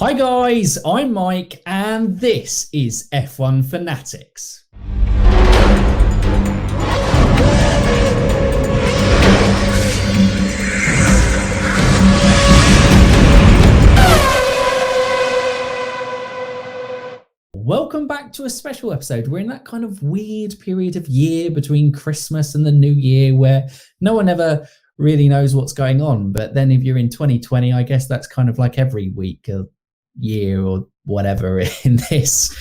Hi guys, I'm Mike and this is F1 Fanatics. Welcome back to a special episode. We're in that kind of weird period of year between Christmas and the New Year where no one ever really knows what's going on. But then if you're in 2020, I guess that's kind of like every week, year or whatever in this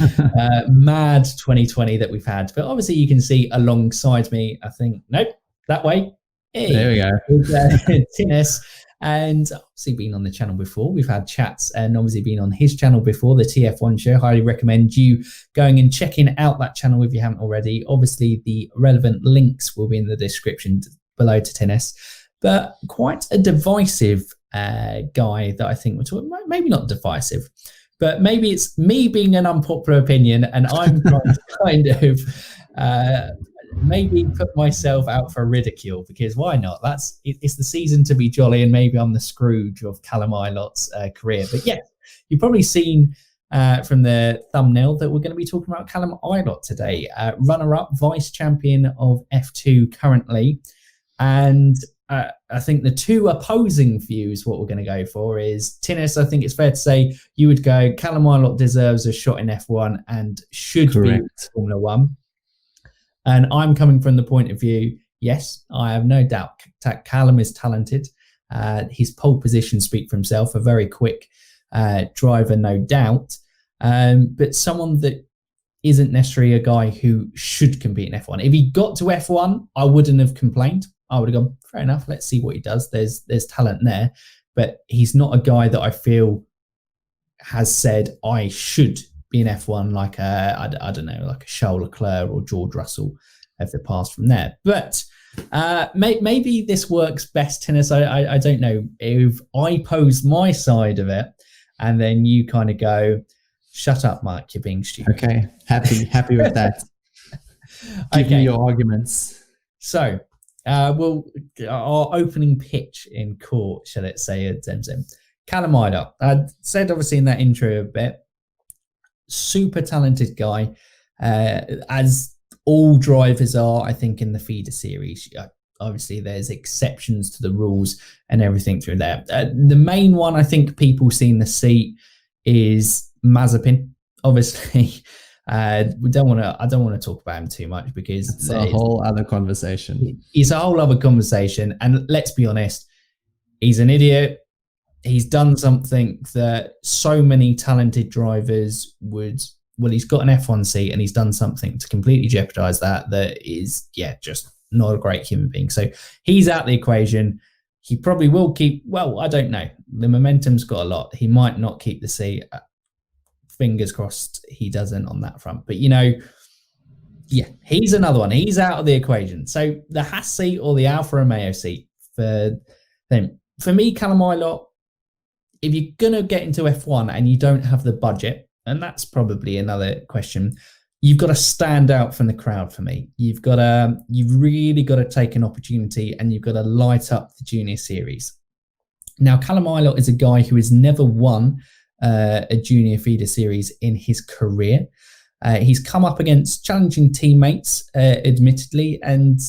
mad 2020 that we've had. But obviously you can see alongside me, I think, nope, that way. Hey, there we go. Tinus, and obviously been on the channel before. We've had chats and obviously been on his channel before, the TF1 Show. Highly recommend you going and checking out that channel if you haven't already. Obviously the relevant links will be in the description below to Tinus, but quite a divisive guy that I think we're talking about. Maybe not divisive, but maybe it's me being an unpopular opinion and I'm trying to kind of maybe put myself out for ridicule, because why not? It's the season to be jolly, and maybe I'm the Scrooge of Callum Ilott's career. But yeah, you've probably seen from the thumbnail that we're going to be talking about Callum Ilott today, runner-up, vice champion of F2 currently. And I think the two opposing views, what we're going to go for is, Tinus, I think it's fair to say you would go, Callum Ilott deserves a shot in F1 and should be Formula One. And I'm coming from the point of view, yes, I have no doubt Callum is talented. His pole position speak for himself, a very quick driver, no doubt. But someone that isn't necessarily a guy who should compete in F1. If he got to F1, I wouldn't have complained. I would have gone, fair enough, let's see what he does. There's talent there. But he's not a guy that I feel has said I should be in F1 like I don't know, like a Charles Leclerc or George Russell have the past from there. But maybe this works best, Tinus. I don't know. If I pose my side of it and then you kind of go, shut up, Mike, you're being stupid. Okay, happy with that. Give me your arguments. So, well, our opening pitch in court, shall it say, at Zemzem. Callum Ilott, I said obviously in that intro a bit, super talented guy, as all drivers are, I think, in the feeder series. Obviously, there's exceptions to the rules and everything through there. The main one I think people see in the seat is Mazepin. Obviously, I don't want to talk about him too much because it's a whole other conversation. It's a whole other conversation, and let's be honest, he's an idiot. He's done something that so many talented drivers would. Well, he's got an F1 seat and he's done something to completely jeopardize that is, yeah, just not a great human being. So he's out the equation. He probably will keep, well, I don't know. The momentum's got a lot. He might not keep the seat. Fingers crossed he doesn't on that front. But, you know, yeah, he's another one. He's out of the equation. So the Haas seat or the Alfa Romeo seat for them. For me, Callum Ilott, if you're going to get into F1 and you don't have the budget, and that's probably another question, you've got to stand out from the crowd for me. You've really got to take an opportunity and you've got to light up the junior series. Now, Callum Ilott is a guy who has never won a junior feeder series in his career. He's come up against challenging teammates, admittedly, and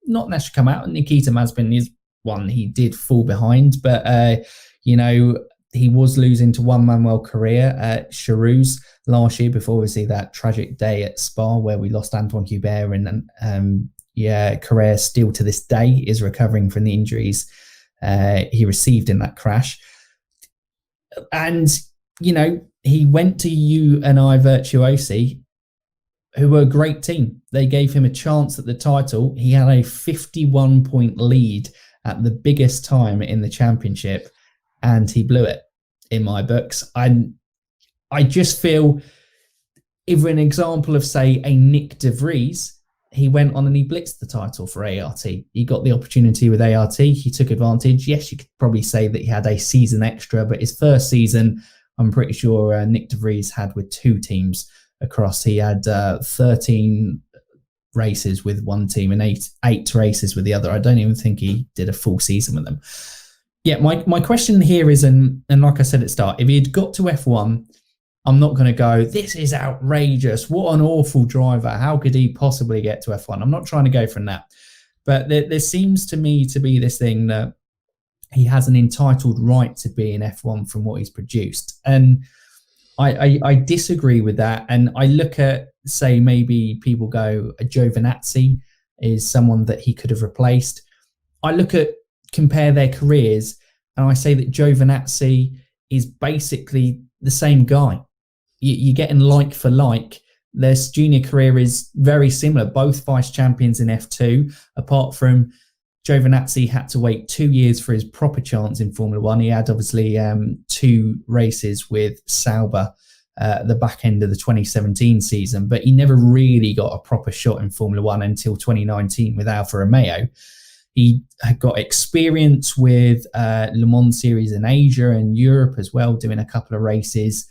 not necessarily come out. Nikita Mazepin is one he did fall behind, but you know, he was losing to one Manuel Correa at Charouz last year before obviously that tragic day at Spa where we lost Antoine Hubert, and Correa still to this day is recovering from the injuries he received in that crash. And, you know, he went to UNI Virtuosi, who were a great team. They gave him a chance at the title. He had a 51-point lead at the biggest time in the championship, and he blew it in my books. I just feel, if an example of, say, a Nick de Vries, he went on and he blitzed the title for ART. He got the opportunity with ART. He took advantage. Yes, you could probably say that he had a season extra, but his first season, I'm pretty sure Nick de Vries had with two teams across. He had 13 races with one team and eight races with the other. I don't even think he did a full season with them. Yeah, my question here is, and like I said at the start, if he had got to F1, I'm not going to go, this is outrageous. What an awful driver. How could he possibly get to F1? I'm not trying to go from that. But there seems to me to be this thing that he has an entitled right to be in F1 from what he's produced. And I disagree with that. And I look at, say, maybe people go, Giovinazzi is someone that he could have replaced. I look at, compare their careers, and I say that Giovinazzi is basically the same guy. You're getting like for like. Their junior career is very similar, both vice champions in F2, apart from Giovinazzi had to wait 2 years for his proper chance in Formula One. He had obviously 2 races with Sauber at the back end of the 2017 season, but he never really got a proper shot in Formula One until 2019 with Alfa Romeo. He had got experience with Le Mans series in Asia and Europe as well, doing a couple of races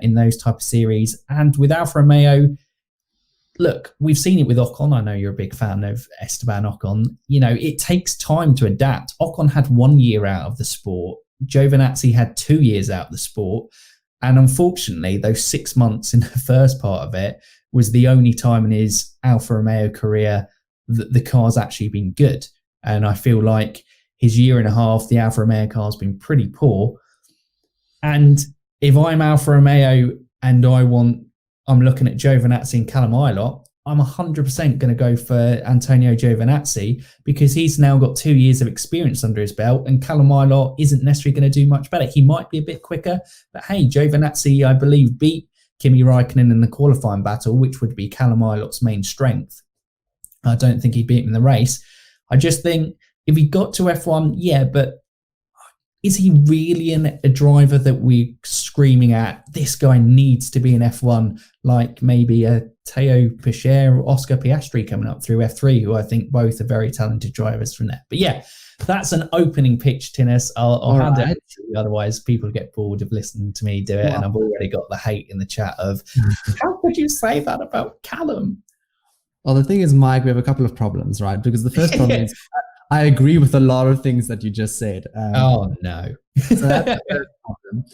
in those type of series. And with Alfa Romeo, look, we've seen it with Ocon. I know you're a big fan of Esteban Ocon. You know, it takes time to adapt. Ocon had 1 year out of the sport. Giovinazzi had 2 years out of the sport. And unfortunately, those 6 months in the first part of it was the only time in his Alfa Romeo career that the car's actually been good. And I feel like his year and a half, the Alfa Romeo car's been pretty poor. And if I'm Alfa Romeo and I'm looking at Giovinazzi and Callum Ilott, I'm 100% going to go for Antonio Giovinazzi because he's now got 2 years of experience under his belt, and Callum Ilott isn't necessarily going to do much better. He might be a bit quicker, but hey, Giovinazzi, I believe, beat Kimi Räikkönen in the qualifying battle, which would be Callum Ilott's main strength. I don't think he beat him in the race. I just think if he got to F1, yeah, but is he really a driver that we're screaming at, this guy needs to be in F1, like maybe a Teo Picher or Oscar Piastri coming up through F3, who I think both are very talented drivers from there. But yeah, that's an opening pitch, Tinus. I'll hand it to you, otherwise people get bored of listening to me do it, and I've already got the hate in the chat of, how could you say that about Callum? Well, the thing is, Mike, we have a couple of problems, right? Because the first problem is, I agree with a lot of things that you just said. Oh, no. So that's the first problem.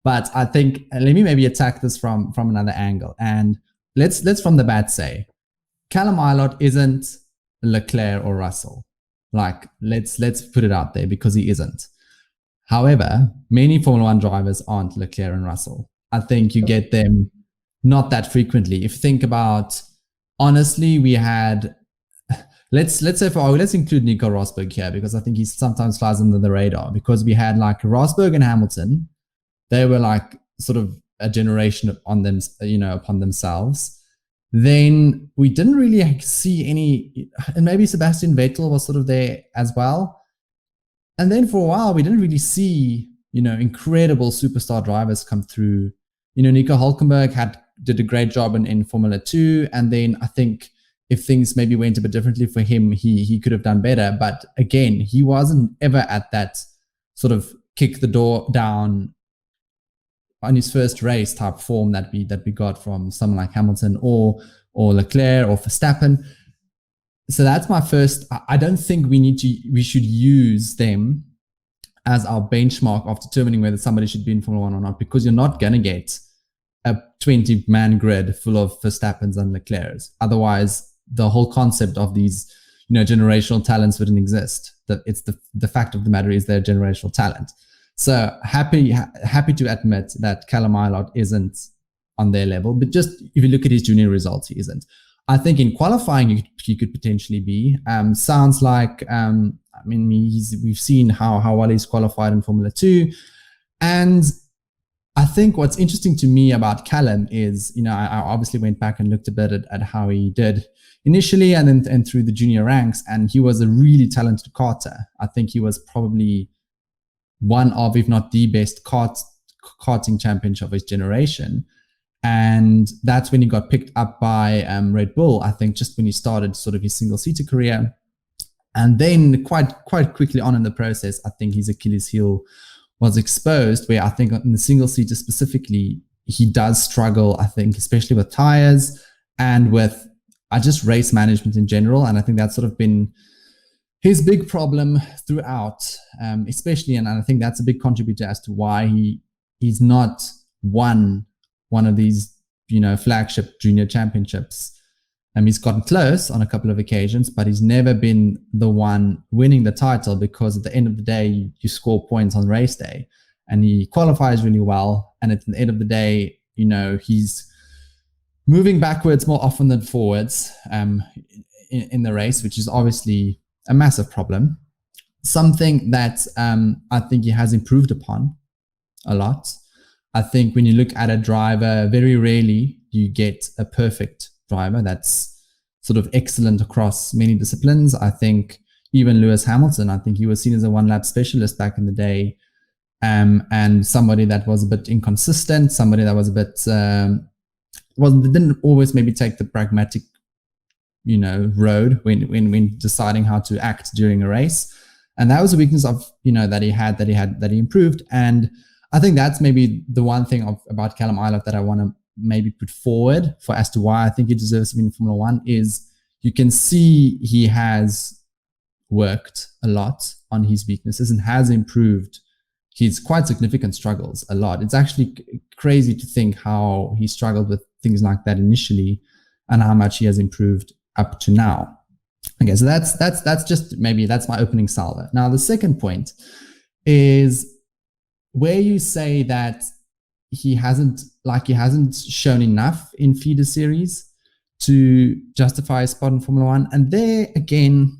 But I think, let me maybe attack this from another angle. And let's from the bat say, Callum Ilott isn't Leclerc or Russell. Like, let's put it out there, because he isn't. However, many Formula One drivers aren't Leclerc and Russell. I think you get them not that frequently. If you think about, honestly, we had... Let's include Nico Rosberg here, because I think he sometimes flies under the radar, because we had like Rosberg and Hamilton. They were like sort of a generation on them, upon themselves. Then we didn't really see any, and maybe Sebastian Vettel was sort of there as well. And then for a while, we didn't really see, incredible superstar drivers come through. Nico Hülkenberg did a great job in Formula 2. And then I think if things maybe went a bit differently for him, he could have done better. But again, he wasn't ever at that sort of kick the door down on his first race type form that we got from someone like Hamilton or Leclerc or Verstappen. So that's my first. I don't think we should use them as our benchmark of determining whether somebody should be in Formula One or not, because you're not going to get a 20-man grid full of Verstappens and Leclercs. Otherwise, the whole concept of these, generational talents wouldn't exist. That it's the fact of the matter is they're generational talent. So happy to admit that Callum Ilott isn't on their level, but just if you look at his junior results, he isn't. I think in qualifying he could potentially be. Sounds like we've seen how well he's qualified in Formula 2, and I think what's interesting to me about Callum is, I obviously went back and looked a bit at how he did initially and through the junior ranks, and he was a really talented karter. I think he was probably one of, if not the best karting champion of his generation. And that's when he got picked up by Red Bull, I think just when he started sort of his single-seater career. And then quite quickly on in the process, I think his Achilles heel was exposed, where I think in the single-seater specifically, he does struggle, I think, especially with tires and with just race management in general. And I think that's sort of been his big problem throughout, especially, and I think that's a big contributor as to why he's not won one of these, flagship junior championships. He's gotten close on a couple of occasions, but he's never been the one winning the title, because at the end of the day, you score points on race day, and he qualifies really well. And at the end of the day, he's moving backwards more often than forwards in the race, which is obviously a massive problem. Something that I think he has improved upon a lot. I think when you look at a driver, very rarely you get a perfect driver that's sort of excellent across many disciplines. I think even Lewis Hamilton, I think he was seen as a one-lap specialist back in the day, and somebody that was a bit inconsistent, somebody that was a bit didn't always maybe take the pragmatic road when deciding how to act during a race. And that was a weakness of that he improved. And I think that's maybe the one thing about Callum Ilott that I want to maybe put forward for as to why I think he deserves to be in Formula One is you can see he has worked a lot on his weaknesses and has improved his quite significant struggles a lot. It's actually crazy to think how he struggled with things like that initially and how much he has improved up to now. Okay, so that's just maybe that's my opening salvo. Now the second point is where you say that he hasn't shown enough in feeder series to justify a spot in Formula One. And there again,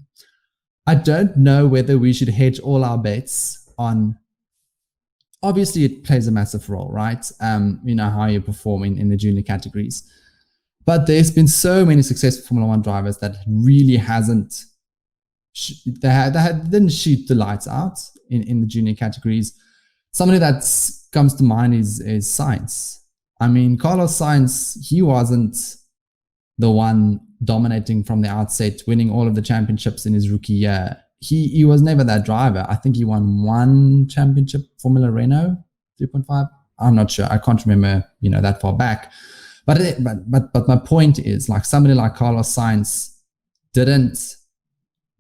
I don't know whether we should hedge all our bets on. Obviously, it plays a massive role, right? How you perform in the junior categories. But there's been so many successful Formula One drivers that really didn't shoot the lights out in the junior categories. Somebody that comes to mind is Sainz. I mean, Carlos Sainz, he wasn't the one dominating from the outset, winning all of the championships in his rookie year. He was never that driver. I think he won one championship, Formula Renault 3.5. I'm not sure. I can't remember, that far back. But my point is, like, somebody like Carlos Sainz didn't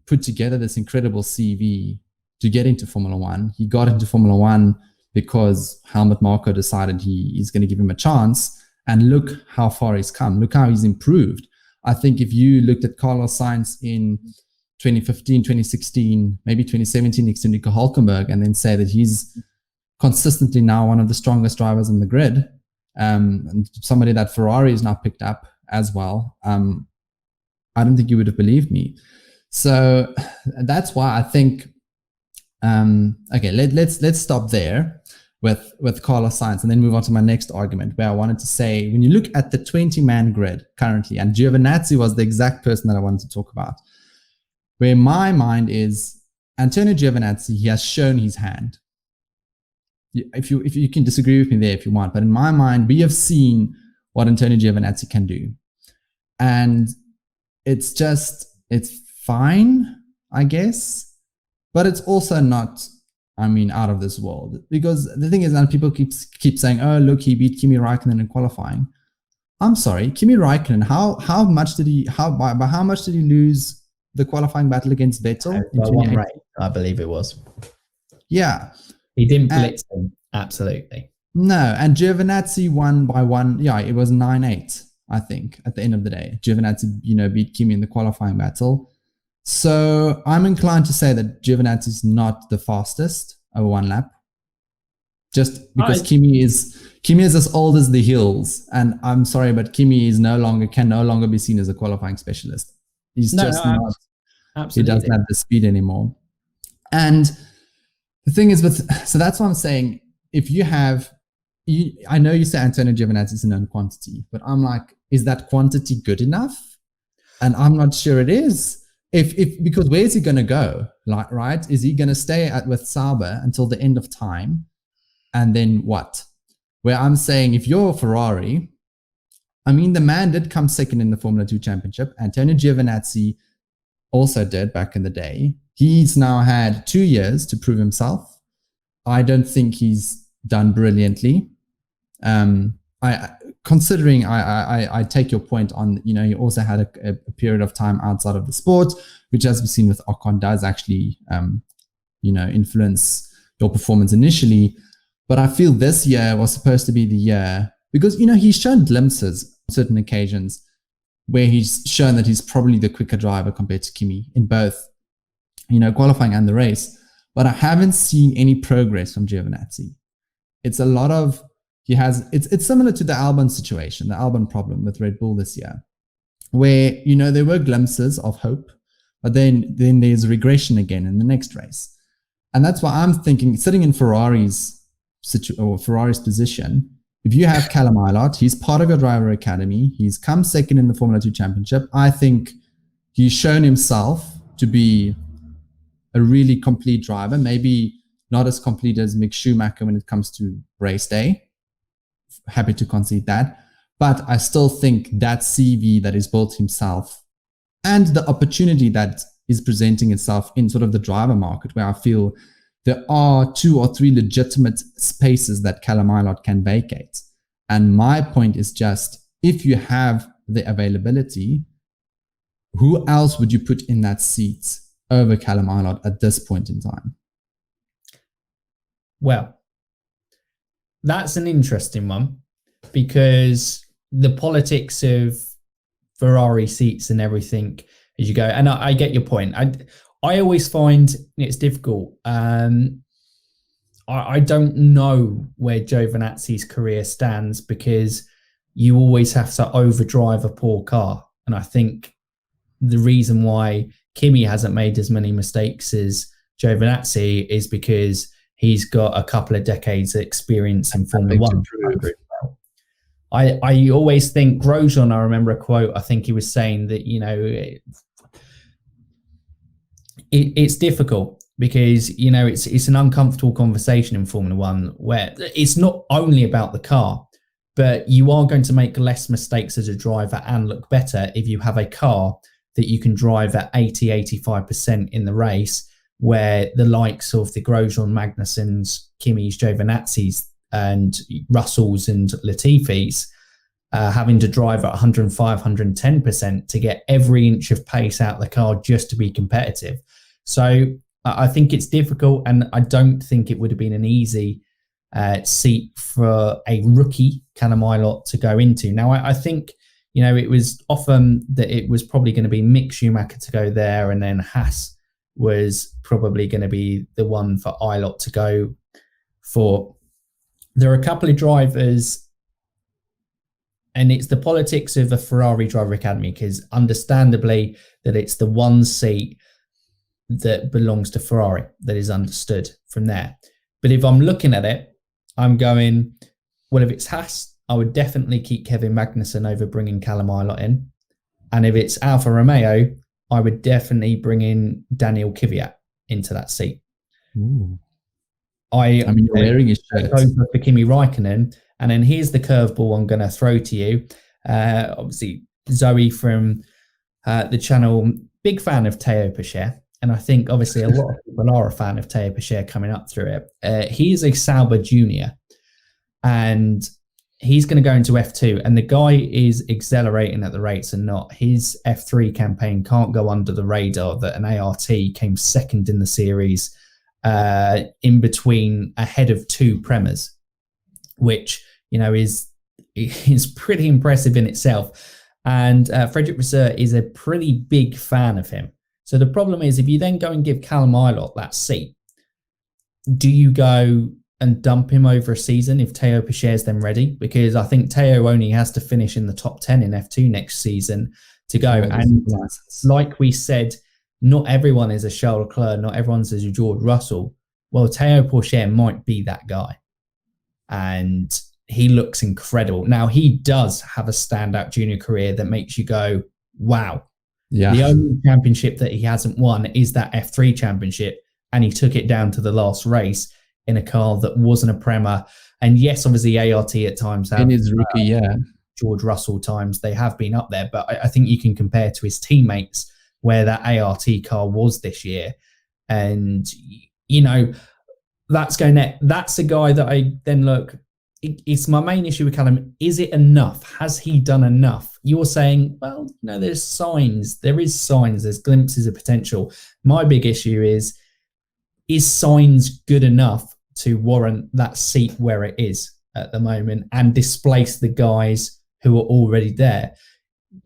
put together this incredible CV to get into Formula One. He got into Formula One because Helmut Marko decided he's going to give him a chance. And look how far he's come. Look how he's improved. I think if you looked at Carlos Sainz in 2015, 2016, maybe 2017 next to Nico Hülkenberg, and then say that he's consistently now one of the strongest drivers in the grid, and somebody that Ferrari is now picked up as well, I don't think you would have believed me. So that's why I think, okay, let's stop there with Carlos Sainz and then move on to my next argument, where I wanted to say, when you look at the 20-man grid currently, and Giovinazzi was the exact person that I wanted to talk about, where my mind is Antonio Giovinazzi, he has shown his hand. If you can disagree with me there if you want, but in my mind, we have seen what Antonio Giovinazzi can do. And it's fine, I guess, but it's also not, out of this world. Because the thing is that people keep saying, oh, look, he beat Kimi Räikkönen in qualifying. I'm sorry, Kimi Räikkönen, by how much did he lose the qualifying battle against Vettel? By one race, I believe it was. Yeah. He didn't blitz him, absolutely. No, and Giovinazzi won by one. Yeah, it was 9-8, I think, at the end of the day. Giovinazzi, beat Kimi in the qualifying battle. So I'm inclined to say that Giovinazzi is not the fastest over one lap, just because Kimi is as old as the hills. And I'm sorry, but Kimi can no longer be seen as a qualifying specialist. He's not. Absolutely. He doesn't have the speed anymore. And the thing is so that's what I'm saying. If you have, I know you say Antonio Giovinazzi is a known quantity, but I'm like, is that quantity good enough? And I'm not sure it is. Because where is he going to go? Like, right? Is he going to stay with Sauber until the end of time? And then what? Where I'm saying, if you're Ferrari, the man did come second in the Formula 2 championship. Antonio Giovinazzi also did back in the day. He's now had 2 years to prove himself. I don't think he's done brilliantly. Carlos considering I take your point on, he also had a period of time outside of the sport, which, as we've seen with Ocon, does actually, influence your performance initially. But I feel this year was supposed to be the year because, he's shown glimpses on certain occasions where he's shown that he's probably the quicker driver compared to Kimi in both, qualifying and the race. But I haven't seen any progress from Giovinazzi. It's a lot of, it's similar to the Albon situation, the Albon problem with Red Bull this year, where, there were glimpses of hope, but then there's regression again in the next race. And that's why I'm thinking, sitting in Ferrari's position, if you have Callum Ilott, he's part of your driver academy. He's come second in the Formula 2 championship. I think he's shown himself to be a really complete driver, maybe not as complete as Mick Schumacher when it comes to race day. Happy to concede that. But I still think that CV that he's built himself and the opportunity that is presenting itself in sort of the driver market, where I feel there are 2 or 3 legitimate spaces that Callum Ilott can vacate. And my point is just, if you have the availability, who else would you put in that seat over Callum Ilott at this point in time? Well, that's an interesting one, because the politics of Ferrari seats and everything as you go, and I get your point. I always find it's difficult. I don't know where Giovinazzi's career stands, because you always have to overdrive a poor car. And I think the reason why Kimi hasn't made as many mistakes as Giovinazzi is because he's got a couple of decades of experience in Formula 1. I always think Grosjean, I remember a quote, I think he was saying that, it's difficult because, it's an uncomfortable conversation in Formula 1 where it's not only about the car, but you are going to make less mistakes as a driver and look better if you have a car that you can drive at 80-85% in the race, where the likes of the Grosjean, Magnussen's, Kimi's, Giovinazzis and Russells and Latifis having to drive at 105, 110% to get every inch of pace out of the car just to be competitive. So I think it's difficult, and I don't think it would have been an easy seat for a rookie, Callum Ilott, to go into. Now, I think, it was often that it was probably going to be Mick Schumacher to go there, and then Haas was probably going to be the one for Ilott to go for. There are a couple of drivers, and it's the politics of the Ferrari driver academy, because understandably that it's the one seat that belongs to Ferrari that is understood from there. But if I'm looking at it, I'm going, well, if it's Haas, I would definitely keep Kevin Magnussen over bringing Callum Ilott in. And if it's Alfa Romeo, I would definitely bring in Daniel Kvyat into that seat. Ooh. You're wearing his shirt. Over for Kimi Raikkonen. And then here's the curveball I'm going to throw to you. Obviously, Zoe from the channel, big fan of Théo Pourchaire. And I think, obviously, a lot of people are a fan of Théo Pourchaire coming up through it. He is a Sauber junior, and he's going to go into F2. And the guy is accelerating at the rates and not. His F3 campaign can't go under the radar that an ART came second in the series in between, ahead of 2 Premers, which, is pretty impressive in itself. And Frederick Vasseur is a pretty big fan of him. So the problem is, if you then go and give Callum Ilott that seat, do you go and dump him over a season if Théo Pourchaire's then ready? Because I think Théo only has to finish in the top 10 in F2 next season to go. And like we said, not everyone is a Charles Leclerc, not everyone's a George Russell. Well, Théo Pourchaire might be that guy. And he looks incredible. Now, he does have a standout junior career that makes you go, wow. Yeah. The only championship that he hasn't won is that F3 championship, and he took it down to the last race in a car that wasn't a Prema. And yes, obviously ART at times have, in his rookie, George Russell times, they have been up there, but I think you can compare to his teammates where that ART car was this year. And, that's a guy that I then look, it's my main issue with Callum. Is it enough? Has he done enough? You're saying, well, there's signs. There is signs. There's glimpses of potential. My big issue is signs good enough to warrant that seat where it is at the moment and displace the guys who are already there?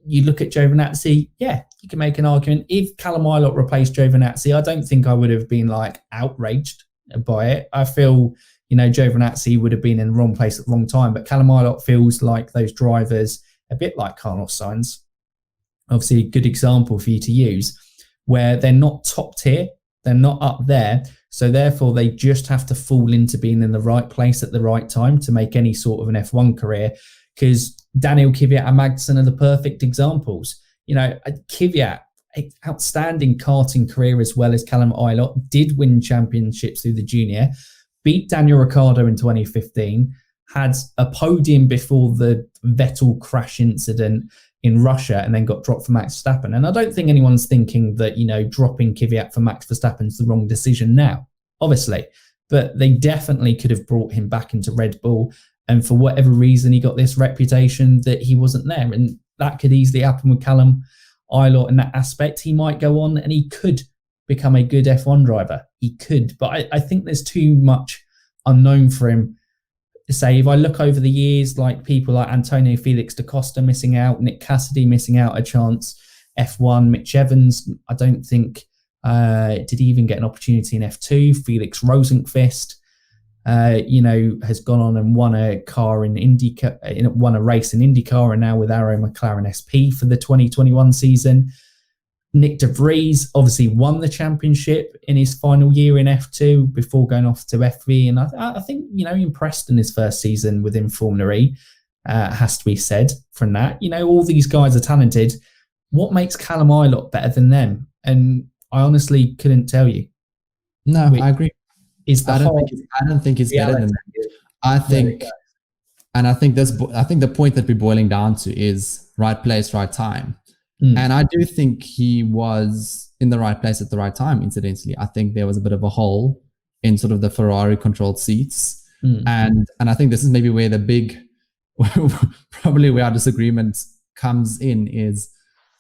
You look at Giovinazzi, yeah, you can make an argument. If Callum Ilott replaced Giovinazzi, I don't think I would have been outraged by it. I feel, Giovinazzi would have been in the wrong place at the wrong time, but Callum Ilott feels like those drivers, a bit like Carlos Sainz, obviously a good example for you to use, where they're not top tier, they're not up there, so therefore they just have to fall into being in the right place at the right time to make any sort of an F1 career, because Daniel Kvyat and Magnussen are the perfect examples. Kvyat, outstanding karting career as well as Callum Ilott, did win championships through the junior, beat Daniel Ricciardo in 2015, had a podium before the Vettel crash incident in Russia, and then got dropped for Max Verstappen. And I don't think anyone's thinking that, dropping Kvyat for Max Verstappen is the wrong decision now, obviously. But they definitely could have brought him back into Red Bull. And for whatever reason, he got this reputation that he wasn't there. And that could easily happen with Callum Ilott in that aspect. He might go on and he could become a good F1 driver. He could. But I think there's too much unknown for him. Say, if I look over the years, like people like Antonio Felix da Costa missing out, Nick Cassidy missing out a chance, F1, Mitch Evans, I don't think, did he even get an opportunity in F2? Felix Rosenqvist, has gone on and won a car in IndyCar, won a race in IndyCar, and now with Arrow McLaren SP for the 2021 season. Nick De Vries obviously won the championship in his final year in F2 before going off to FV, and I think impressed in his first season within Formula E. Has to be said from that. All these guys are talented. What makes Callum Ilott better than them? And I honestly couldn't tell you. No, I agree. I don't think he's better than them. I think the point that we're boiling down to is right place, right time. And I do think he was in the right place at the right time, incidentally. I think there was a bit of a hole in sort of the Ferrari-controlled seats. And I think this is maybe where the big, probably where our disagreement comes in, is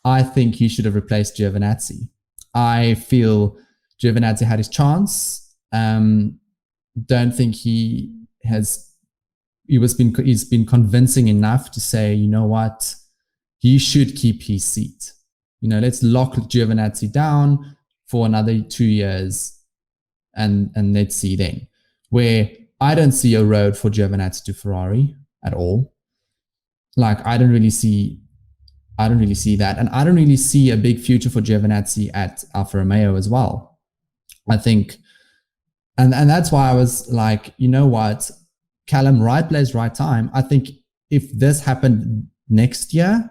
I think he should have replaced Giovinazzi. I feel Giovinazzi had his chance. Don't think he's been convincing enough to say, you know what, he should keep his seat. Let's lock Giovinazzi down for another 2 years and let's see then. Where I don't see a road for Giovinazzi to Ferrari at all. I don't really see that. And I don't really see a big future for Giovinazzi at Alfa Romeo as well. I think, and that's why I was like, you know what, Callum, right place, right time. I think if this happened next year,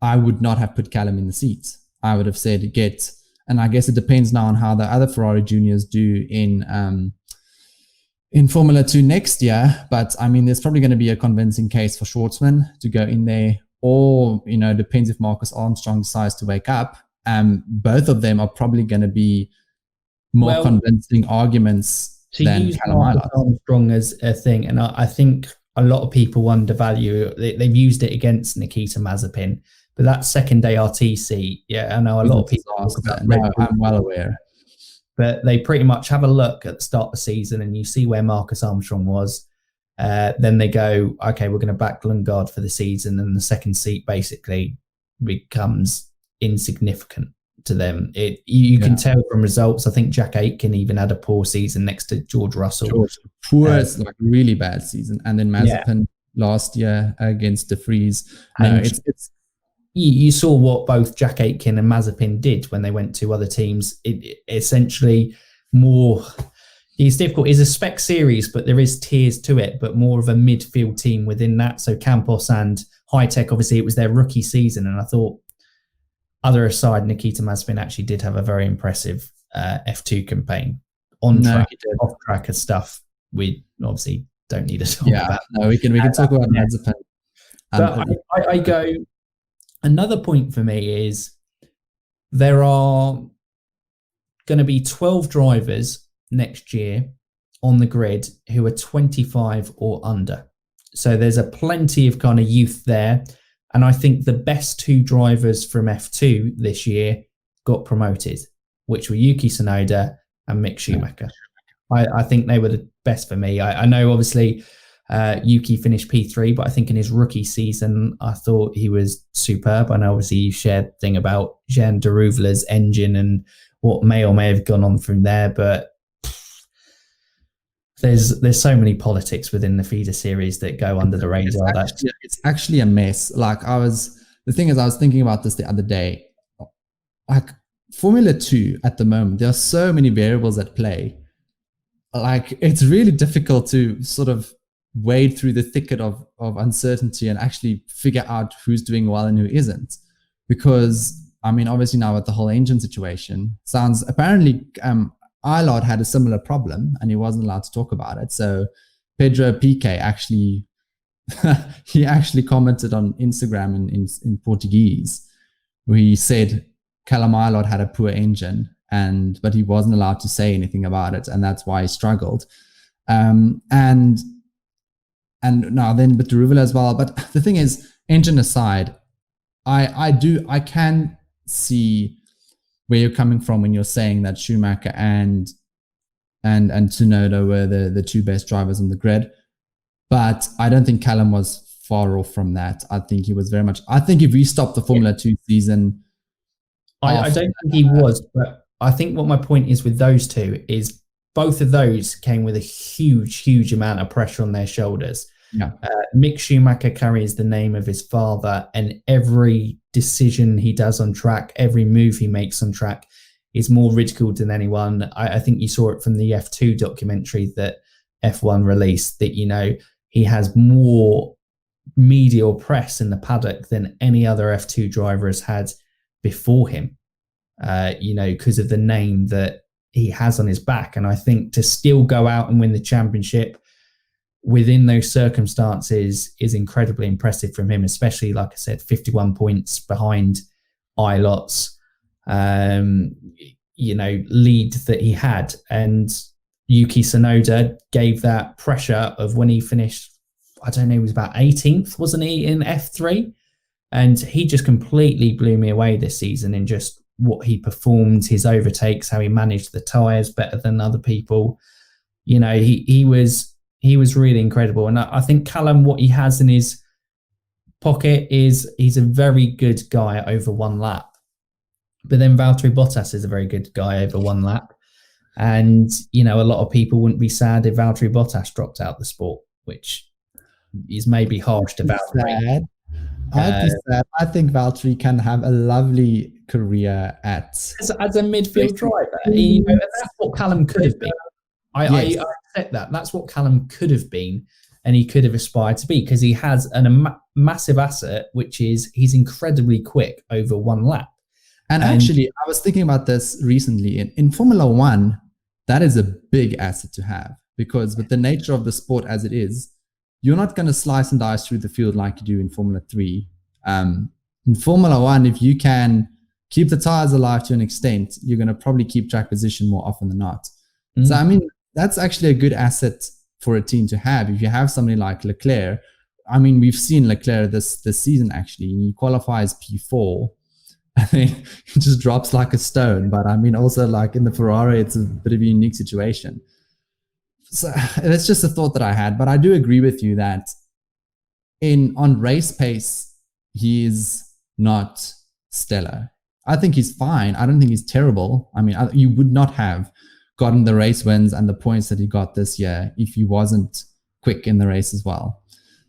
I would not have put Callum in the seats. I would have said and I guess it depends now on how the other Ferrari juniors do in Formula 2 next year. But I mean, there's probably going to be a convincing case for Schwartzman to go in there, or, depends if Marcus Armstrong decides to wake up. Both of them are probably going to be more convincing arguments than Callum Ilott. Armstrong as a thing, and I think a lot of people undervalue. They've used it against Nikita Mazepin. But that second ART seat, I know a lot of people talk about. No, I'm well aware. But they pretty much have a look at the start of the season and you see where Marcus Armstrong was. Then they go, okay, we're going to back Lundgaard for the season, and the second seat basically becomes insignificant to them. You can tell from results. I think Jack Aitken even had a poor season next to George Russell. Really bad season. And then Mazepin last year against De Vries. It's you saw what both Jack Aitken and Mazepin did when they went to other teams. It essentially more, it's difficult. It's a spec series, but there is tiers to it, but more of a midfield team within that. So Campos and High Tech, obviously it was their rookie season. And I thought, other aside, Nikita Mazepin actually did have a very impressive F2 campaign. On track, off track and stuff. We obviously don't need to talk about. No, we can talk about Mazepin. But I go, another point for me is there are going to be 12 drivers next year on the grid who are 25 or under. So there's a plenty of kind of youth there. And I think the best two drivers from F2 this year got promoted, which were Yuki Tsunoda and Mick Schumacher. I think they were the best for me. I know, obviously, Yuki finished P3, but I think in his rookie season, I thought he was superb. And obviously, you shared the thing about Jean Derouvler's engine and what may or may have gone on from there. But there's so many politics within the feeder series that go under the radar. It's actually a mess. Like the thing is, I was thinking about this the other day. Like Formula 2 at the moment, there are so many variables at play. Like it's really difficult to sort of wade through the thicket of uncertainty and actually figure out who's doing well and who isn't. Because I mean, obviously now with the whole engine situation, apparently Ilott had a similar problem and he wasn't allowed to talk about it. So Pedro Piquet actually he actually commented on Instagram in Portuguese, where he said Callum Ilott had a poor engine, but he wasn't allowed to say anything about it, and that's why he struggled. And now then with Derouvler as well. But the thing is, engine aside, I can see where you're coming from when you're saying that Schumacher and Tsunoda were the two best drivers on the grid. But I don't think Callum was far off from that. I think he was very much. I think if we stopped the Formula 2 season, I don't think he was. But I think what my point is with those two is both of those came with a huge amount of pressure on their shoulders. Yeah. Mick Schumacher carries the name of his father, and every decision he does on track, every move he makes on track is more ridiculed than anyone. I think you saw it from the F2 documentary that F1 released, that, you know, he has more media or press in the paddock than any other F2 driver has had before him, you know, because of the name that he has on his back. And I think to still go out and win the championship within those circumstances is incredibly impressive from him, especially, like I said, 51 points behind Ilott's, you know, lead that he had. And Yuki Tsunoda gave that pressure of when he finished, I don't know, he was about 18th, wasn't he, in F3? And he just completely blew me away this season in just what he performed, his overtakes, how he managed the tyres better than other people. You know, he was really incredible. And I think Callum, what he has in his pocket is he's a very good guy over one lap. But then Valtteri Bottas is a very good guy over one lap. And, you know, a lot of people wouldn't be sad if Valtteri Bottas dropped out the sport, which is maybe harsh to Valtteri. I'd be sad. I think Valtteri can have a lovely career as a midfield driver. You know, that's what Callum could have been. I accept that. That's what Callum could have been, and he could have aspired to be, because he has a massive asset, which is he's incredibly quick over one lap. And actually, I was thinking about this recently. In Formula 1, that is a big asset to have, because with the nature of the sport as it is, you're not going to slice and dice through the field like you do in Formula 3. In Formula 1, if you can keep the tires alive to an extent, you're going to probably keep track position more often than not. So, I mean, that's actually a good asset for a team to have. If you have somebody like Leclerc, I mean, we've seen Leclerc this season, actually. He qualifies P4. I mean, he just drops like a stone. But I mean, also like in the Ferrari, it's a bit of a unique situation. So that's just a thought that I had. But I do agree with you that on race pace, he is not stellar. I think he's fine. I don't think he's terrible. I mean, you would not have gotten the race wins and the points that he got this year if he wasn't quick in the race as well.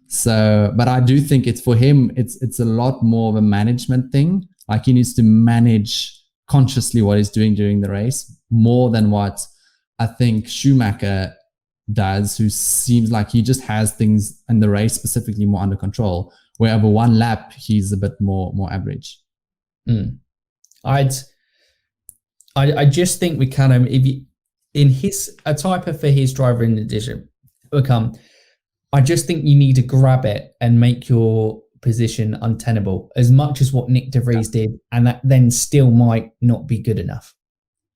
So, but I do think it's for him, it's a lot more of a management thing. Like he needs to manage consciously what he's doing during the race more than what I think Schumacher does, who seems like he just has things in the race specifically more under control, where over one lap, he's a bit more average. I just think we kind of, if you, in a type for his driver in addition, I just think you need to grab it and make your position untenable as much as what Nick De Vries did, and that then still might not be good enough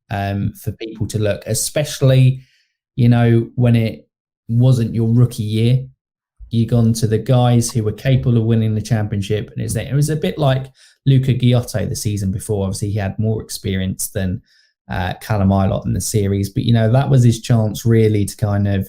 for people to look, especially, you know, when it wasn't your rookie year. You've gone to the guys who were capable of winning the championship, and it was a bit like Luca Giotto the season before. Obviously, he had more experience than Callum Ilott in the series, but that was his chance really to kind of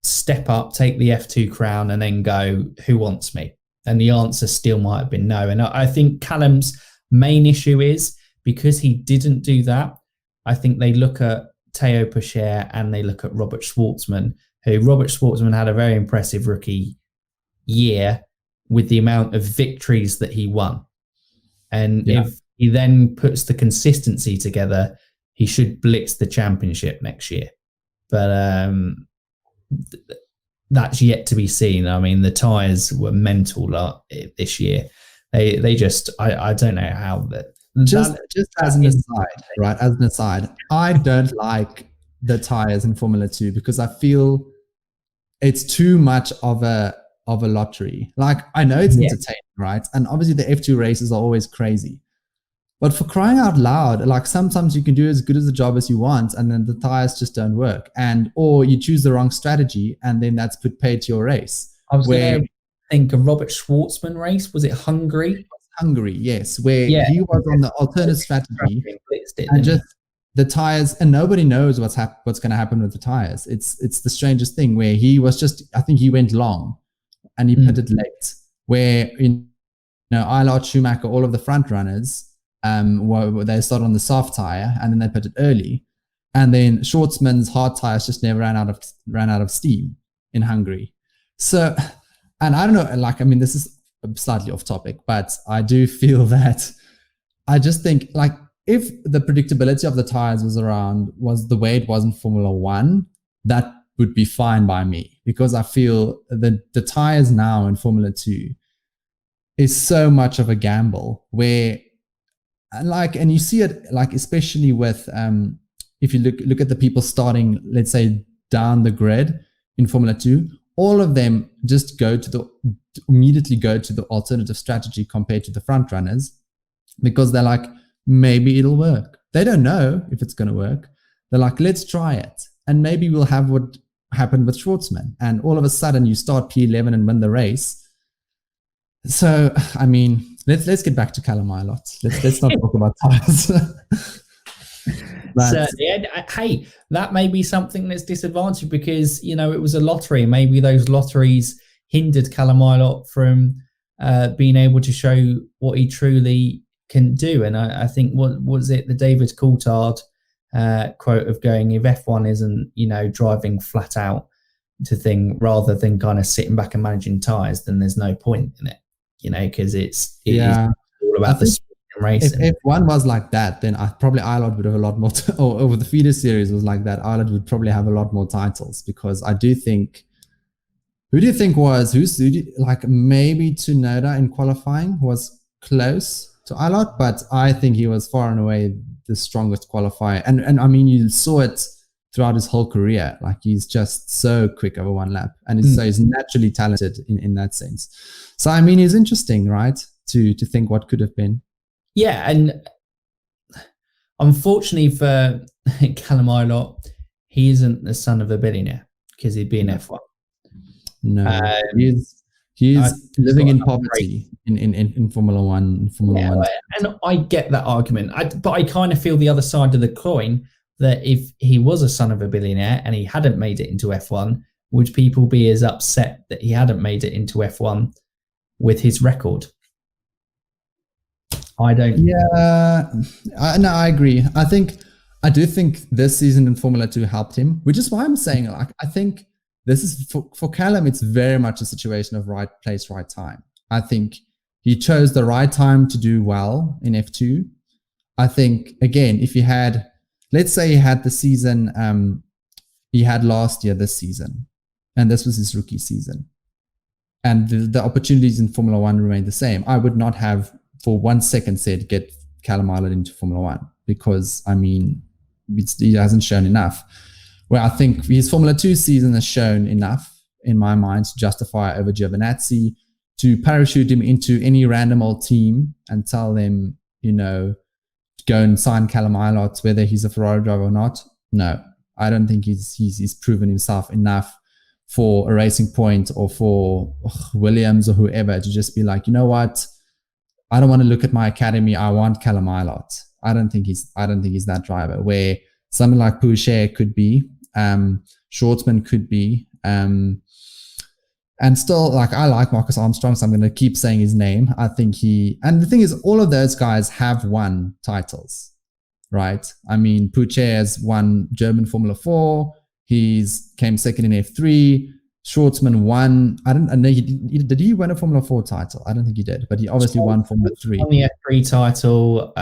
step up, take the F2 crown, and then go, who wants me? And the answer still might have been no. And I think Callum's main issue is because he didn't do that. I think they look at Théo Pourchaire and they look at Robert Schwartzman, who Robert Schwartzman had a very impressive rookie year with the amount of victories that he won. And if he then puts the consistency together, he should blitz the championship next year. But that's yet to be seen. I mean, the tyres were mental this year. They just, I don't know how that. Just as an aside, right? As an aside, I don't like the tyres in Formula 2 because I feel it's too much of a lottery. Like, I know it's entertaining, right? And obviously the F2 races are always crazy. But for crying out loud, like sometimes you can do as good as a job as you want and then the tires just don't work. Or you choose the wrong strategy and then that's put paid to your race. I was going to think a Robert Schwartzman race. Was it Hungary? Hungary, yes, where he was on the alternate strategy and just the tires, and nobody knows what's going to happen with the tires. It's the strangest thing where he was just, I think he went long and he pitted late, where Ilott, Schumacher, all of the front runners, they started on the soft tire and then they pitted early, and then Schwartzman's hard tires just never ran out of steam in Hungary. So, and I don't know, like, I mean, this is slightly off topic, but I do feel that I just think, like, if the predictability of the tires was the way it was in Formula 1, that would be fine by me, because I feel that the tires now in Formula 2 is so much of a gamble where, like, and you see it, like, especially with if you look at the people starting, let's say, down the grid in Formula 2, all of them just immediately go to the alternative strategy compared to the front runners, because they're like, maybe it'll work. They don't know if it's going to work. They're like, let's try it. And maybe we'll have what happened with Schwartzman. And all of a sudden you start P11 and win the race. So, I mean, let's get back to Callum Ilott. Let's not talk about tires. So, hey, that may be something that's disadvantaged because, it was a lottery. Maybe those lotteries hindered Callum Ilott from being able to show what he truly can do. And I think, what was it, the David Coulthard quote of going, if F1 isn't, driving flat out to thing rather than kind of sitting back and managing tyres, then there's no point in it, because it is all about the speed and racing. If F1 was like that, then probably Ilott would have a lot more, or over the feeder series was like that, Ilott would probably have a lot more titles, because I do think, who do you think like maybe Tsunoda in qualifying was close to Ilott, but I think he was far and away the strongest qualifier. And I mean, you saw it throughout his whole career. Like, he's just so quick over one lap, and so he's naturally talented in that sense. So, I mean, it's interesting, right? To think what could have been. Yeah, and unfortunately for Callum Ilott, he isn't the son of a billionaire, because he'd be in F1. No, he's living in poverty in Formula 1. And I get that argument, but I kind of feel the other side of the coin, that if he was a son of a billionaire and he hadn't made it into F1, would people be as upset that he hadn't made it into F1 with his record? I don't. Yeah, no, I agree. I do think this season in Formula 2 helped him, which is why I'm saying, like, I think this is for Callum, it's very much a situation of right place, right time. I think he chose the right time to do well in F2. I think, again, if he had, let's say he had the season he had last year, this season, and this was his rookie season, and the opportunities in Formula 1 remained the same, I would not have for 1 second said get Callum Ilott into Formula 1, because, I mean, he hasn't shown enough. Where I think his Formula 2 season has shown enough, in my mind, to justify over Giovinazzi, to parachute him into any random old team and tell them, go and sign Callum Ilott, whether he's a Ferrari driver or not. No, I don't think he's proven himself enough for a Racing Point or for Williams or whoever to just be like, you know what, I don't want to look at my academy. I want Callum Ilott. I don't think he's that driver. Where someone like Pouchet could be, Shortsman could be, and still, like, I like Marcus Armstrong, so I'm going to keep saying his name. I think and the thing is, all of those guys have won titles, right? I mean, Pouchet has won German Formula 4. He's came second in F3. Shortsman won. I know did he win a Formula 4 title? I don't think he did, but he obviously won Formula 3. Won the F3 title.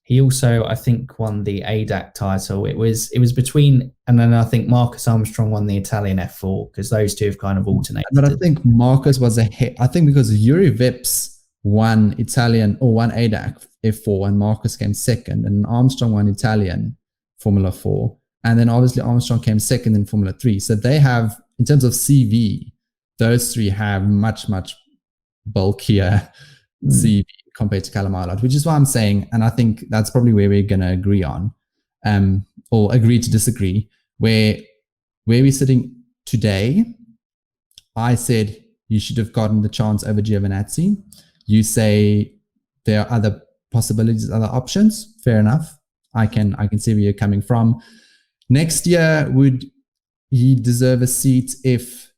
He also, I think, won the ADAC title. It was between, and then I think Marcus Armstrong won the Italian F4, because those two have kind of alternated. But I think Marcus was ahead. I think because Yuri Vips won Italian or won ADAC F4, and Marcus came second, and Armstrong won Italian Formula 4. And then obviously Armstrong came second in Formula 3. So they have, in terms of CV, those three have much, much bulkier CV compared to Callum Ilott, which is why I'm saying, and I think that's probably where we're going to agree on, or agree to disagree, where we're sitting today. I said you should have gotten the chance over Giovinazzi. You say there are other possibilities, other options. Fair enough. I can see where you're coming from. Next year, would he deserve a seat if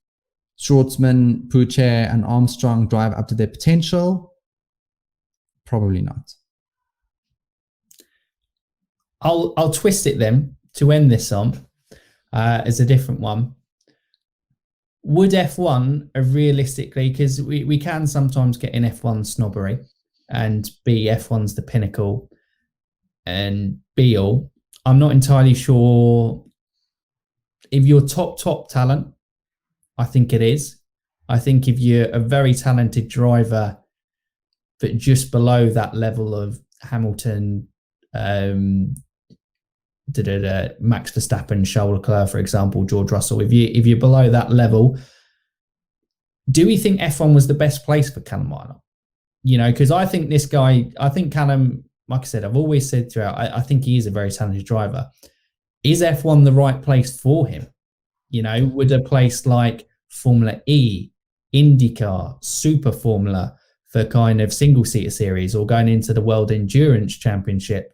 Shortsman, Pouchet, and Armstrong drive up to their potential? Probably not. I'll twist it then to end this on as a different one. Would F1 realistically, because we can sometimes get in F1 snobbery and F1's the pinnacle and be all. I'm not entirely sure if you're top talent. I think it is. I think if you're a very talented driver, but just below that level of Hamilton, Max Verstappen, Charles Leclerc, for example, George Russell, if you're below that level, do we think F1 was the best place for Callum Ilott? You know, because I think this guy, I think Callum, like I said, I've always said throughout, I think he is a very talented driver. Is F1 the right place for him? You know, would a place like Formula E, IndyCar, Super Formula for kind of single-seater series, or going into the World Endurance Championship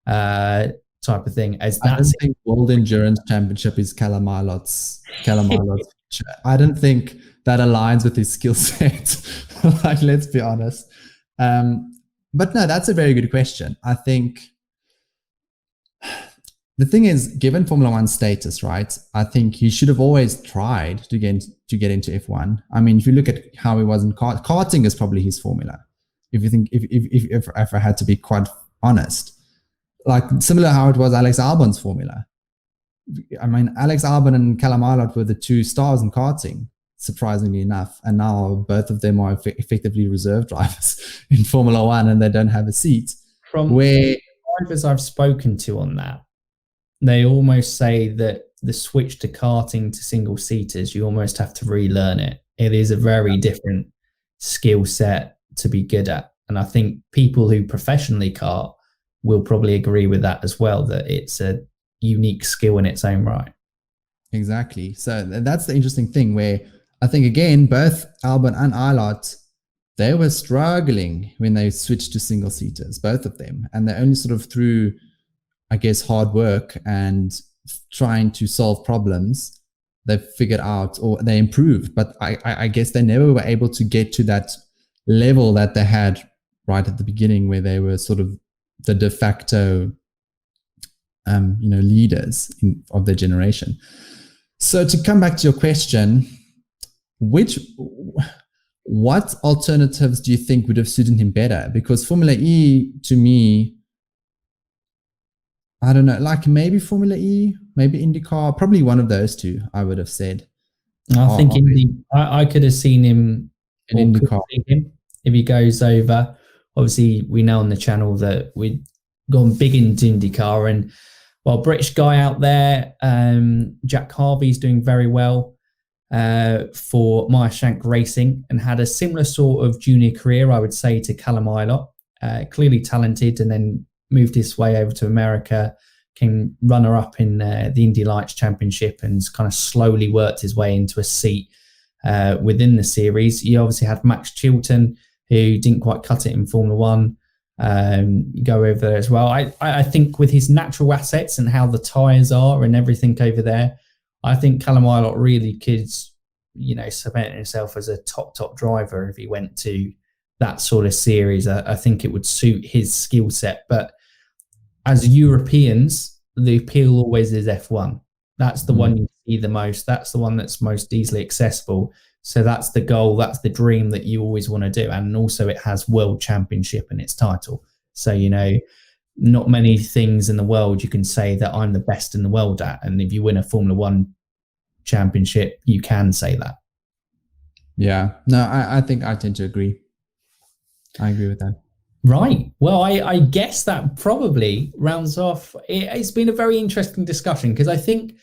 type of thing? As I don't think World Endurance Championship is Callum Ilott's future. I don't think that aligns with his skill set. Like, let's be honest. But no, that's a very good question. I think the thing is, given Formula One status, right, I think he should have always tried to get into F1. I mean, if you look at how he was in karting is probably his formula. If you think, if I had to be quite honest, like similar how it was Alex Albon's formula. I mean, Alex Albon and Callum Ilott were the two stars in karting, surprisingly enough, and now both of them are effectively reserve drivers in Formula One, and they don't have a seat. From where drivers I've spoken to on that, they almost say that the switch to karting to single seaters, you almost have to relearn it. It is a very different skill set to be good at, and I think people who professionally kart will probably agree with that as well, that it's a unique skill in its own right. Exactly. So that's the interesting thing, where I think, again, both Albon and Ilott, they were struggling when they switched to single seaters, both of them. And they only sort of through, I guess, hard work and trying to solve problems, they figured out, or they improved. But I guess they never were able to get to that level that they had right at the beginning, where they were sort of the de facto leaders of their generation. So to come back to your question, what alternatives do you think would have suited him better? Because Formula E, to me, I don't know, like maybe Formula E, maybe IndyCar, probably one of those two, I would have said. I think I could have seen him in IndyCar if he goes over. Obviously, we know on the channel that we've gone big into IndyCar, and British guy out there, Jack Harvey's doing very well for Meyershank Racing, and had a similar sort of junior career, I would say, to Callum Ilott. Clearly talented, and then moved his way over to America, came runner-up in the Indy Lights Championship and kind of slowly worked his way into a seat within the series. You obviously had Max Chilton, who didn't quite cut it in Formula One, go over there as well. I think with his natural assets and how the tyres are and everything over there, I think Callum Ilott really could, cement himself as a top driver if he went to that sort of series. I think it would suit his skill set. But as Europeans, the appeal always is F1. That's the one you see the most. That's the one that's most easily accessible. So that's the goal. That's the dream that you always want to do. And also it has world championship in its title. So, not many things in the world you can say that I'm the best in the world at. And if you win a Formula One championship, you can say that. Yeah. No, I think I tend to agree. I agree with that. Right. Well, I guess that probably rounds off. It's been a very interesting discussion because I think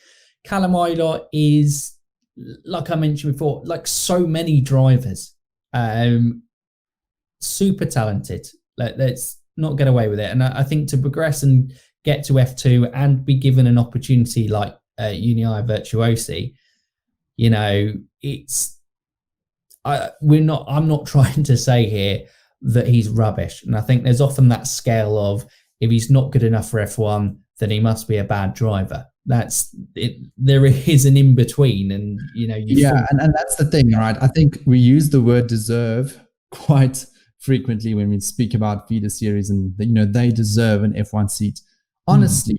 Callum Ilott is, like I mentioned before, like so many drivers, super talented. Let's not get away with it. And I think to progress and get to F2 and be given an opportunity like Unii Virtuosi, I'm not trying to say here that he's rubbish. And I think there's often that scale of, if he's not good enough for F1, then he must be a bad driver. That's it. There is an in-between, and and that's the thing, right? I think we use the word deserve quite frequently when we speak about feeder series, and they deserve an F1 seat. Honestly,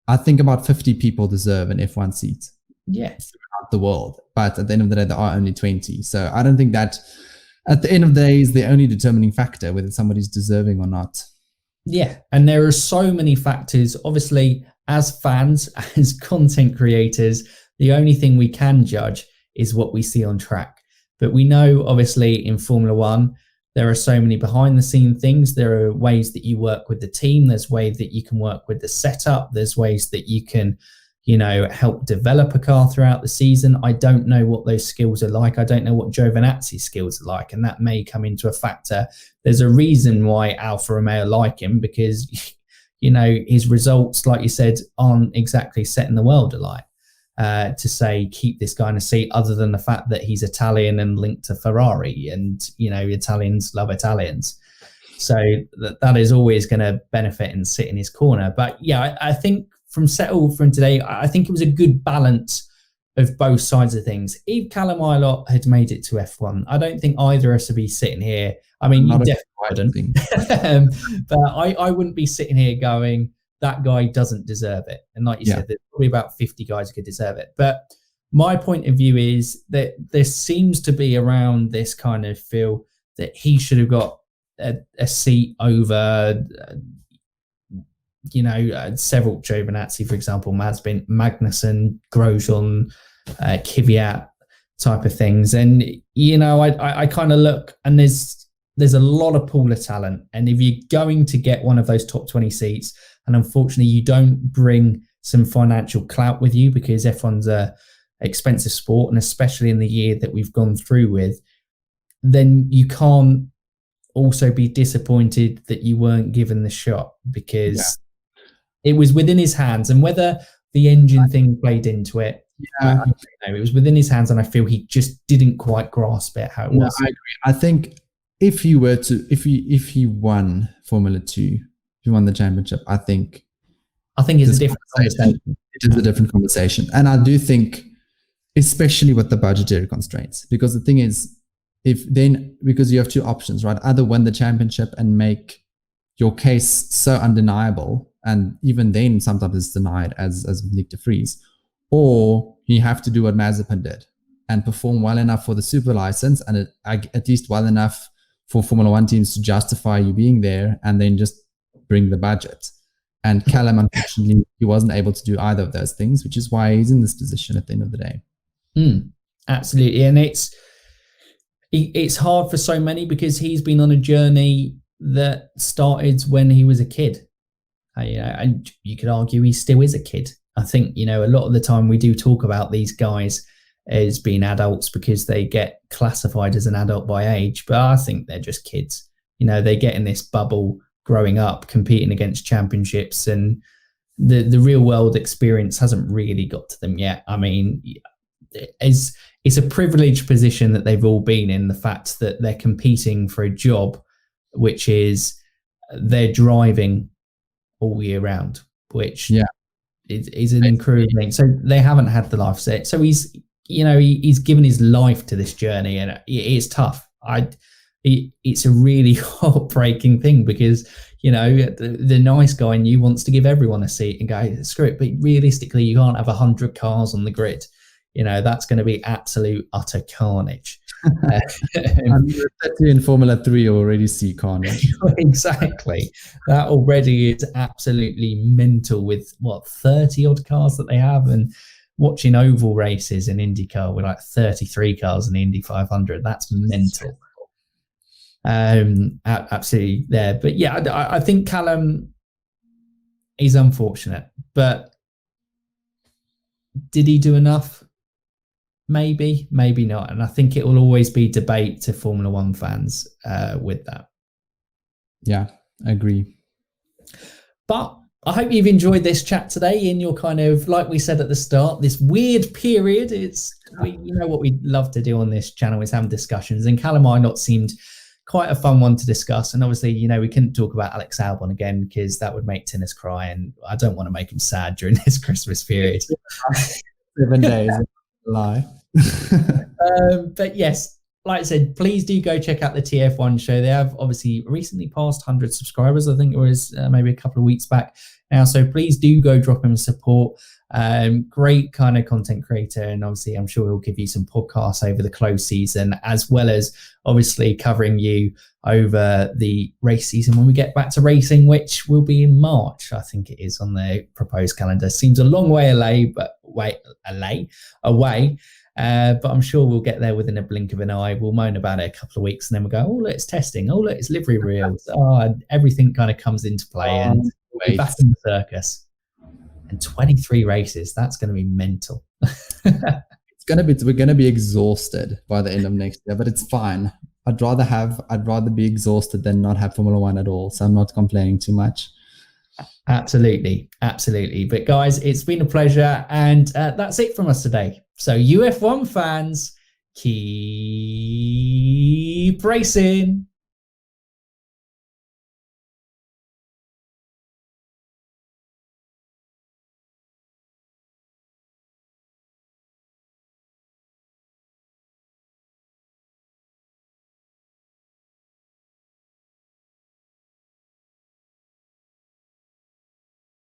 I think about 50 people deserve an F1 seat. Yes, throughout the world, but at the end of the day, there are only 20. So I don't think that at the end of the day is the only determining factor whether somebody's deserving or not. Yeah, and there are so many factors. Obviously, as fans, as content creators, the only thing we can judge is what we see on track. But we know, obviously, in Formula One, there are so many behind the scene things. There are ways that you work with the team. There's ways that you can work with the setup. There's ways that you can, help develop a car throughout the season. I don't know what those skills are like. I don't know what Giovinazzi's skills are like, and that may come into a factor. There's a reason why Alfa Romeo like him, because his results, like you said, aren't exactly setting the world alight. To say keep this guy in a seat, other than the fact that he's Italian and linked to Ferrari, and Italians love Italians, so that is always going to benefit and sit in his corner. But yeah, I think from today, I think it was a good balance of both sides of things. If Callum Ilott had made it to F1, I don't think either of us would be sitting here. I mean, you definitely wouldn't. But I wouldn't be sitting here going, that guy doesn't deserve it. And like you said, there's probably about 50 guys who could deserve it. But my point of view is that there seems to be around this kind of feel that he should have got a seat over, several Giovinazzi, for example, Magnussen, Grosjean, Kvyat type of things. And, I kind of look, and there's a lot of pool of talent. And if you're going to get one of those top 20 seats, and unfortunately you don't bring some financial clout with you, because F1's a expensive sport, and especially in the year that we've gone through with, then you can't also be disappointed that you weren't given the shot, because it was within his hands. And whether the engine thing played into it, it was within his hands, and I feel he just didn't quite grasp it how it was. I agree. I think if he won Formula 2, if he won the championship, I think it's a different conversation. It is a different conversation. And I do think, especially with the budgetary constraints, because the thing is, because you have two options, right? Either win the championship and make your case so undeniable, and even then sometimes it's denied, as with Nick de Vries, or you have to do what Mazepin did and perform well enough for the super license, and at least well enough for Formula One teams to justify you being there, and then just bring the budget. And Callum, unfortunately, he wasn't able to do either of those things, which is why he's in this position at the end of the day. Absolutely. And it's hard for so many, because he's been on a journey that started when he was a kid. And you could argue he still is a kid. I think, a lot of the time we do talk about these guys as being adults because they get classified as an adult by age, but I think they're just kids. They get in this bubble growing up, competing against championships, and the real world experience hasn't really got to them yet. I mean, it's a privileged position that they've all been in, the fact that they're competing for a job, which is they're driving all year round, which is an incredible thing. So they haven't had the life set. So he's given his life to this journey, and it's tough. It's a really heartbreaking thing, because the nice guy in you wants to give everyone a seat and go, screw it. But realistically, you can't have 100 cars on the grid. That's going to be absolute utter carnage. In Formula 3 you already see carnage. Exactly. That already is absolutely mental, with 30 odd cars that they have, and watching oval races in IndyCar with like 33 cars in the Indy 500. That's mental. Absolutely there. But yeah, I think Callum is unfortunate, but did he do enough? Maybe not. And I think it will always be debate to Formula One fans with that. Yeah, I agree. But I hope you've enjoyed this chat today in your kind of, like we said at the start, this weird period. What we love to do on this channel is have discussions, and Callum Ilott seemed quite a fun one to discuss. And obviously, we couldn't talk about Alex Albon again, because that would make Tinus cry, and I don't want to make him sad during this Christmas period. 7 days. Lie. But yes, like I said, please do go check out the TF1 show. They have obviously recently passed 100 subscribers. I think it was maybe a couple of weeks back now. So please do go drop him support. Great kind of content creator, and obviously I'm sure he'll give you some podcasts over the close season, as well as obviously covering you over the race season when we get back to racing, which will be in March. I think it is on the proposed calendar. Seems a long way away, but but I'm sure we'll get there within a blink of an eye. We'll moan about it a couple of weeks, and then we'll go, oh look, it's testing, oh look, it's livery reels, and everything kind of comes into play, and we'll be back in the circus. And 23 races, that's going to be mental. We're going to be exhausted by the end of next year, but it's fine. I'd rather be exhausted than not have Formula One at all. So I'm not complaining too much. Absolutely. But guys, it's been a pleasure. And that's it from us today. So UF1 fans, keep racing.